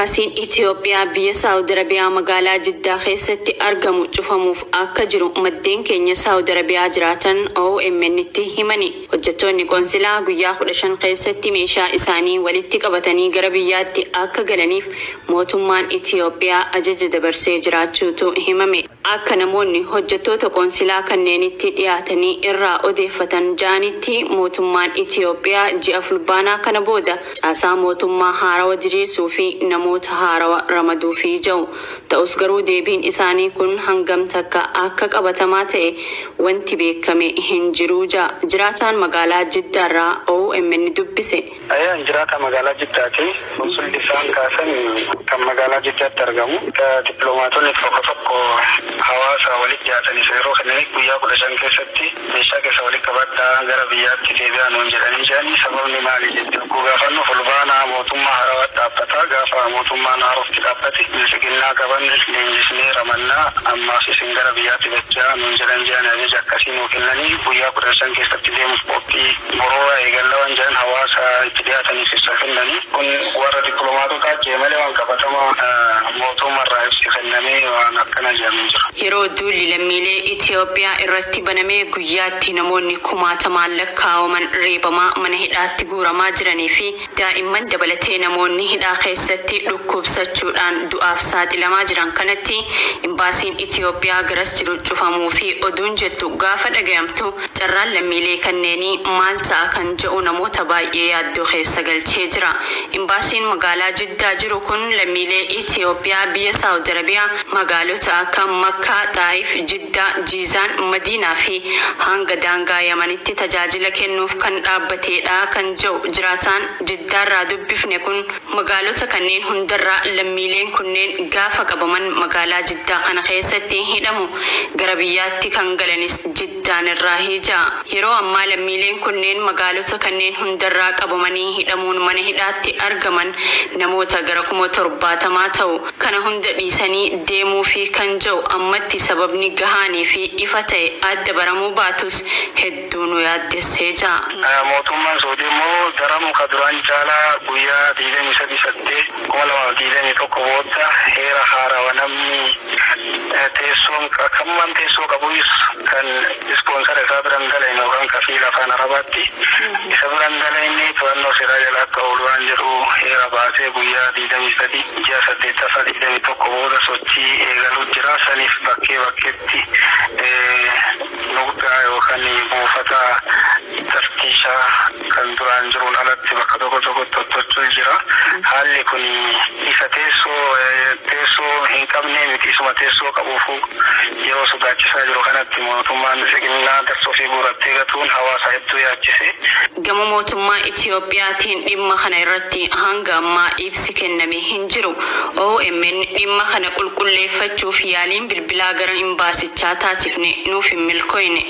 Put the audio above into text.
Asiin Itoophiyaa biyya Saawudi Arabiyaa magaalaa Jiddaa keessatti argamu cufamuuf akka jiru maddeen keenya Saawudi Arabiyaa jiraatan OMN'tti himani. Hojjettoonni qoonsilaa guyyaa 15 keessatti meeshaa isaanii walitti qabatanii gara biyyaatti akka galaniif mootummaan Itoophiyaa ajaja dabarsee jiraachuutu himame. Akka namoonni hojjettoota qoonsilaa kanneenitti dhiyaatanii irraa odeeffatan jaanitti mootummaan Itoophiyaa ji'a fulbaanaa kana booda caasaa mootummaa haarawa diriirsuu fi namoota haarawa ramaduu fi jiru. Ta'us garuu deebiin isaanii kun hangam takka akka qabatamaa ta'e wanti beekame hin jiru. Jiraataan magaalaa Jiddaarraa OMN dubbise. Jiraata magaalaa Jiddaati. Konsulli isaan kaasan kan magaalaa Jiddaatti argamu. Dippiloomaatonni tokko hawaasa walitti dhiyaatanii yeroo kanneen guyyaa 15 keessatti meeshaa keessa walitti qabadhaa gara biyyaatti deebi'aa nuun jedhanii jiranii sababni maali jettee gaafannu fulbaanaa mootummaa haarawaa dhaabbataa gaafa mootummaan haarofti dhaabbate miskinnaa qaban leenjisnee ramannaa ammaas isin gara biyyaatti dachaa nuun jedhan jiran ajaja akkasii nuu kennanii guyyaa 15 keessatti deemuuf qophii moroora eegallawan jedhan hawaasa itti dhiyaataniif ibsa kennanii kun warra dippiloomaatotaa jeemalee waan qabatamaa mootummaarraa ibsi kennamee waan akkana jedhamee jira. Yeroo duulli lammiilee Itoophiyaa irratti banamee guyyaatti namoonni kumaatamaan lakkaa'aman reebamaa mana hidhaatti guuramaa jiranii fi daa'imman dabalatee namoonni hidhaa keessatti dhukkubsachuudhaan du'aaf saaxilamaa jiran kanatti imbaasiin Itoophiyaa garas jiru cufamuu fi oduun jettu gaafa dhagayamtu carraan lammiilee kanneenii maal ta'a kan jedhu namoota baay'ee yaaddoo keessa galchee jira. Imbaasiin magaalaa Jiddaa jiru kun lammiilee Itoophiyaa biyya Saawudi Arabiyaa magaalota akka Makkaa, Taayif, Jiddaa, Jiizaan, Madiinaa fi hanga daangaa Yamanitti tajaajila kennuuf kan dhaabbateedha kan jedhu jiraataan Jiddaarraa dubbifne kun magaalota kanneen hundarraa lammiileen kunneen gaafa qabaman magaalaa Jiddaa kana keessatti hidhamu gara biyyaatti kan galanis Jiddaan irraa hijaa. Yeroo ammaa lammiileen kunneen magaalota kanneen hundarraa qabamanii hidhamuun mana hidhaatti argaman namoota gara 70 ta'u kana hunda dhiisanii deemuu fi kan jedhu ammatti sababni gahaanii fi ifa ta'e adda baramuu baatus hedduu nu yaaddessee jira. Mootummaan Saawudii immoo daramu ka duraan caalaa guyyaa 28 booda heera haarawaa namni teessoon kamman teessoo qabus kan ispoonsara isaa biraan galeen yookaan kafiila afaan arabaatti isa biraan galeen to'annoo seeraa jala akka oolu waan jedhu heera baasee guyyaa 23 ji'a 8 booda sochii eegaluu jira. Saniif bakkeetti nuqdaa yookaan buufata taftiishaa kan duraan jiruun alatti bakka tokko tottolchuu jira. Haalli kun isa teessoo hin qabne miti isuma teessoo qabuufu yeroo sodaachisaa jiru kanatti mootummaan siginnaa darsoo fi guurattee gatuun hawaasa hedduu yaachise. Gama mootummaa Itoophiyaatiin dhimma kana irratti hanga ammaa ibsi kenname hin jiru. OMN dhimma kana qulqulleeffachuuf yaaliin bilbilaa gara imbaasichaa taasifne nuuf hin milkooyne.